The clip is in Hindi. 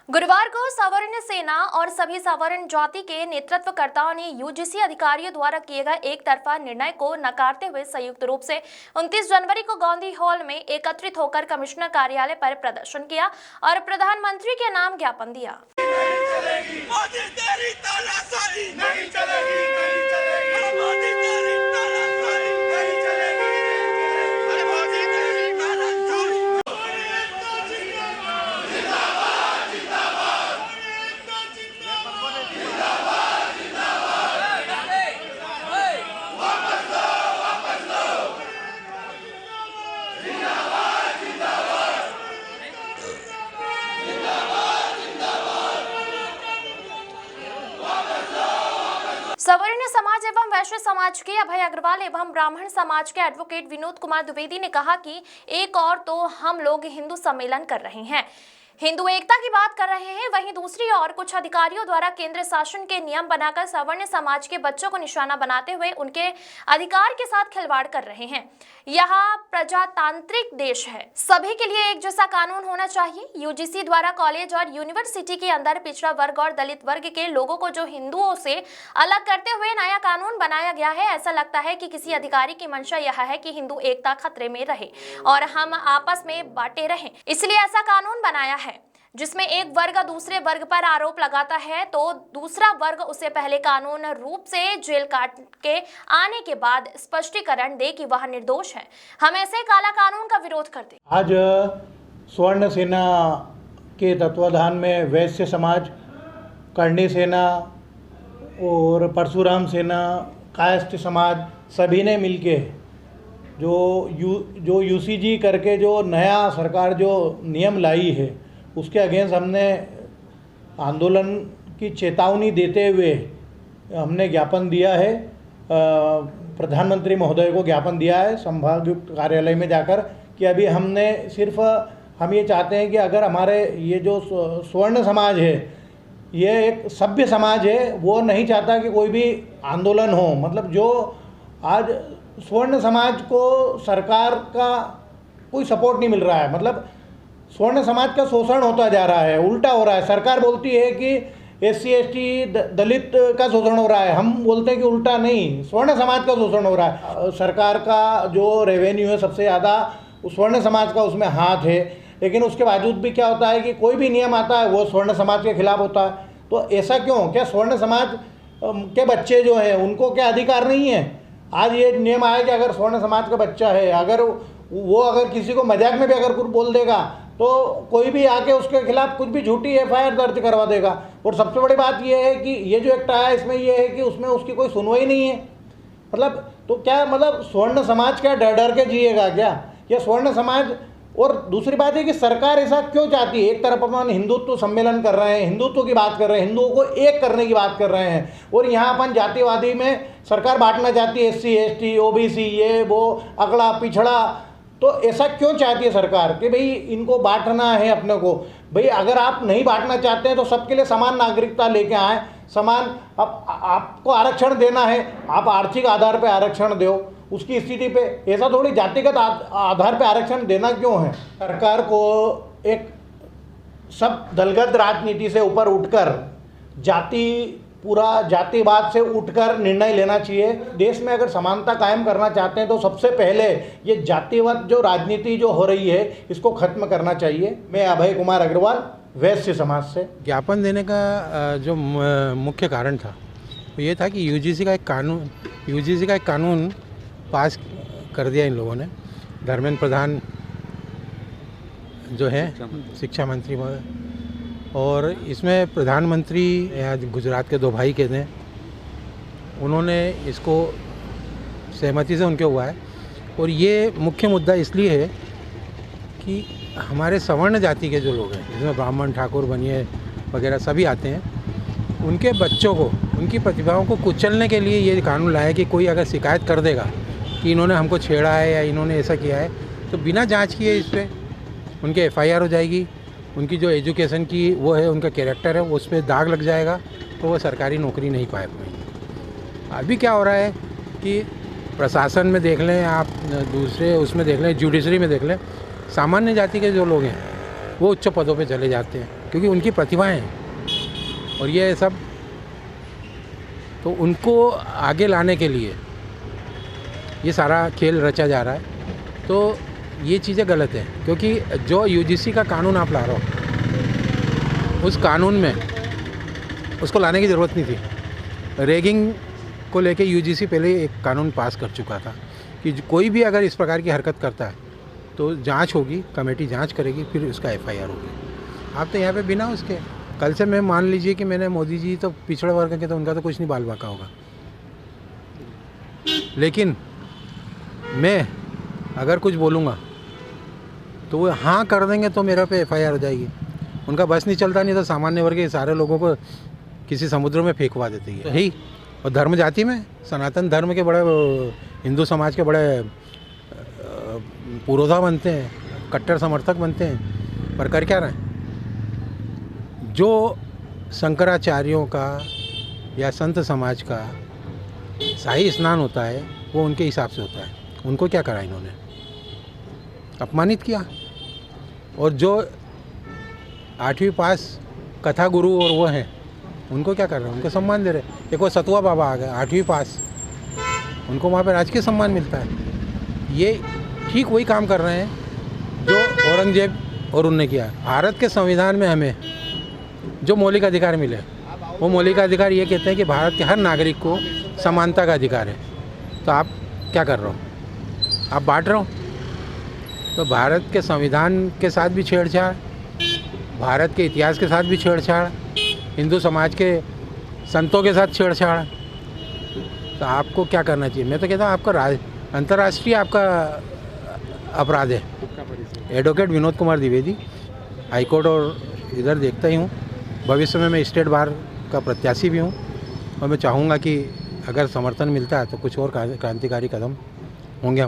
गुरुवार को सवर्ण सेना और सभी सवर्ण जाति के नेतृत्वकर्ताओं ने यूजीसी अधिकारियों द्वारा किए गए एक तरफा निर्णय को नकारते हुए संयुक्त रूप से 29 जनवरी को गांधी हॉल में एकत्रित होकर कमिश्नर कार्यालय पर प्रदर्शन किया और प्रधानमंत्री के नाम ज्ञापन दिया। सवर्ण समाज एवं वैश्य समाज के अभय अग्रवाल एवं ब्राह्मण समाज के एडवोकेट विनोद कुमार द्विवेदी ने कहा कि एक और तो हम लोग हिंदू सम्मेलन कर रहे हैं, हिंदू एकता की बात कर रहे हैं, वहीं दूसरी ओर कुछ अधिकारियों द्वारा केंद्र शासन के नियम बनाकर सवर्ण समाज के बच्चों को निशाना बनाते हुए उनके अधिकार के साथ खिलवाड़ कर रहे हैं। यह प्रजातांत्रिक देश है, सभी के लिए एक जैसा कानून होना चाहिए। यूजीसी द्वारा कॉलेज और यूनिवर्सिटी के अंदर पिछड़ा वर्ग और दलित वर्ग के लोगों को जो हिंदुओं से अलग करते हुए नया कानून बनाया गया है, ऐसा लगता है कि किसी अधिकारी की मंशा यह है कि हिंदू एकता खतरे में रहे और हम आपस में बांटे रहें, इसलिए ऐसा कानून बनाया है जिसमें एक वर्ग दूसरे वर्ग पर आरोप लगाता है तो दूसरा वर्ग उसे पहले कानून रूप से जेल काट के आने के बाद स्पष्टीकरण दे कि वह निर्दोष है। हम ऐसे काला कानून का विरोध करते। आज स्वर्ण सेना के तत्वाधान में वैश्य समाज, कर्णी सेना और परशुराम सेना, कायस्थ समाज सभी ने मिलके जो यूसीजी करके जो नया सरकार जो नियम लाई है उसके अगेंस्ट हमने आंदोलन की चेतावनी देते हुए हमने ज्ञापन दिया है, प्रधानमंत्री महोदय को ज्ञापन दिया है संभागायुक्त कार्यालय में जाकर कि अभी हमने सिर्फ हम ये चाहते हैं कि अगर हमारे ये जो स्वर्ण समाज है ये एक सभ्य समाज है, वो नहीं चाहता कि कोई भी आंदोलन हो। मतलब जो आज स्वर्ण समाज को सरकार का कोई सपोर्ट नहीं मिल रहा है, मतलब स्वर्ण समाज का शोषण होता जा रहा है, उल्टा हो रहा है। सरकार बोलती है कि SC ST दलित का शोषण हो रहा है, हम बोलते हैं कि उल्टा नहीं, स्वर्ण समाज का शोषण हो रहा है। सरकार का जो रेवेन्यू है सबसे ज़्यादा स्वर्ण समाज का उसमें हाथ है, लेकिन उसके बावजूद भी क्या होता है कि कोई भी नियम आता है वो स्वर्ण समाज के खिलाफ होता है। तो ऐसा क्यों? क्या स्वर्ण समाज के बच्चे जो हैं उनको क्या अधिकार नहीं है? आज ये नियम आया कि अगर स्वर्ण समाज का बच्चा है, अगर वो अगर किसी को मजाक में भी अगर कुछ बोल देगा तो कोई भी आके उसके खिलाफ कुछ भी झूठी FIR दर्ज करवा देगा। और सबसे बड़ी बात ये है कि ये जो एक्ट आया इसमें ये है कि उसमें उसकी कोई सुनवाई नहीं है। मतलब तो क्या मतलब स्वर्ण समाज क्या डर डर के जिएगा क्या? ये स्वर्ण समाज। और दूसरी बात है कि सरकार ऐसा क्यों चाहती है? एक तरफ अपन हिंदुत्व सम्मेलन कर रहे हैं, हिंदुत्व की बात कर रहे हैं, हिंदुओं को एक करने की बात कर रहे हैं, और यहाँ अपन जातिवादी में सरकार बांटना चाहती है, SC ST OBC ये वो अगड़ा पिछड़ा। तो ऐसा क्यों चाहती है सरकार कि भाई इनको बांटना है अपने को? भाई अगर आप नहीं बांटना चाहते हैं तो सबके लिए समान नागरिकता लेके आए, समान आपको आरक्षण देना है, आप आर्थिक आधार पे आरक्षण दो उसकी स्थिति पे, ऐसा थोड़ी जातिगत आधार पे आरक्षण देना क्यों है? सरकार को एक सब दलगत राजनीति से ऊपर उठकर पूरा जातिवाद से उठकर निर्णय लेना चाहिए। देश में अगर समानता कायम करना चाहते हैं तो सबसे पहले ये जातिवाद जो राजनीति जो हो रही है इसको खत्म करना चाहिए। मैं अभय कुमार अग्रवाल वैश्य समाज से। ज्ञापन देने का जो मुख्य कारण था वो ये था कि यूजीसी का एक कानून पास कर दिया इन लोगों ने। धर्मेंद्र प्रधान जो है शिक्षा मंत्री और इसमें प्रधानमंत्री गुजरात के 2 भाई के थे, उन्होंने इसको सहमति से उनके हुआ है। और ये मुख्य मुद्दा इसलिए है कि हमारे सवर्ण जाति के जो लोग हैं जिसमें ब्राह्मण, ठाकुर, बनिए वगैरह सभी आते हैं, उनके बच्चों को, उनकी प्रतिभाओं को कुचलने के लिए ये कानून लाया कि कोई अगर शिकायत कर देगा कि इन्होंने हमको छेड़ा है या इन्होंने ऐसा किया है तो बिना जांच किए इस पर उनके FIR हो जाएगी, उनकी जो एजुकेशन की वो है, उनका कैरेक्टर है, उस पर दाग लग जाएगा, तो वो सरकारी नौकरी नहीं पाए पाएंगे। अभी क्या हो रहा है कि प्रशासन में देख लें, आप दूसरे उसमें देख लें, जुडिशरी में देख लें, सामान्य जाति के जो लोग हैं वो उच्च पदों पे चले जाते हैं। क्योंकि उनकी प्रतिभाएं हैं और ये सब, तो उनको आगे लाने के लिए ये सारा खेल रचा जा रहा है। तो ये चीज़ें गलत है, क्योंकि जो यूजीसी का कानून आप ला रहे हो, उस कानून में उसको लाने की ज़रूरत नहीं थी। रेगिंग को लेके यूजीसी पहले एक कानून पास कर चुका था कि कोई भी अगर इस प्रकार की हरकत करता है तो जांच होगी, कमेटी जांच करेगी, फिर उसका एफआईआर होगी। आप तो यहाँ पे बिना उसके, कल से मैं मान लीजिए कि मैंने मोदी जी तो पिछड़े वर्ग के, तो उनका तो कुछ नहीं बाल बाका होगा, लेकिन मैं अगर कुछ बोलूँगा तो वो हाँ कर देंगे तो मेरे पे एफआईआर हो जाएगी। उनका बस नहीं चलता, नहीं तो सामान्य वर्ग के सारे लोगों को किसी समुद्र में फेंकवा देते हैं। यही और धर्म जाति में सनातन धर्म के बड़े, हिंदू समाज के बड़े पुरोधा बनते हैं, कट्टर समर्थक बनते हैं, पर कर क्या रहे हैं? जो शंकराचार्यों का या संत समाज का शाही स्नान होता है वो उनके हिसाब से होता है। उनको क्या करा इन्होंने? अपमानित किया। और जो 8वीं पास कथा गुरु और वो हैं, उनको क्या कर रहे हैं? उनको सम्मान दे रहे हैं। एक वो सतुआ बाबा आ गए 8वीं पास, उनको वहाँ पे राजकीय सम्मान मिलता है। ये ठीक वही काम कर रहे हैं जो औरंगजेब और उनने किया। भारत के संविधान में हमें जो मौलिक अधिकार मिले, वो मौलिक अधिकार ये कहते हैं कि भारत के हर नागरिक को समानता का अधिकार है। तो आप क्या कर रहे हो? आप बांट रहे हो। तो भारत के संविधान के साथ भी छेड़छाड़, भारत के इतिहास के साथ भी छेड़छाड़, हिंदू समाज के संतों के साथ छेड़छाड़। तो आपको क्या करना चाहिए? मैं तो कहता हूँ आपका अंतर्राष्ट्रीय आपका अपराध है। एडवोकेट विनोद कुमार द्विवेदी, हाईकोर्ट और इधर देखता ही हूँ। भविष्य में मैं स्टेट बार का प्रत्याशी भी हूँ और मैं चाहूँगा कि अगर समर्थन मिलता है तो कुछ और क्रांतिकारी कदम होंगे।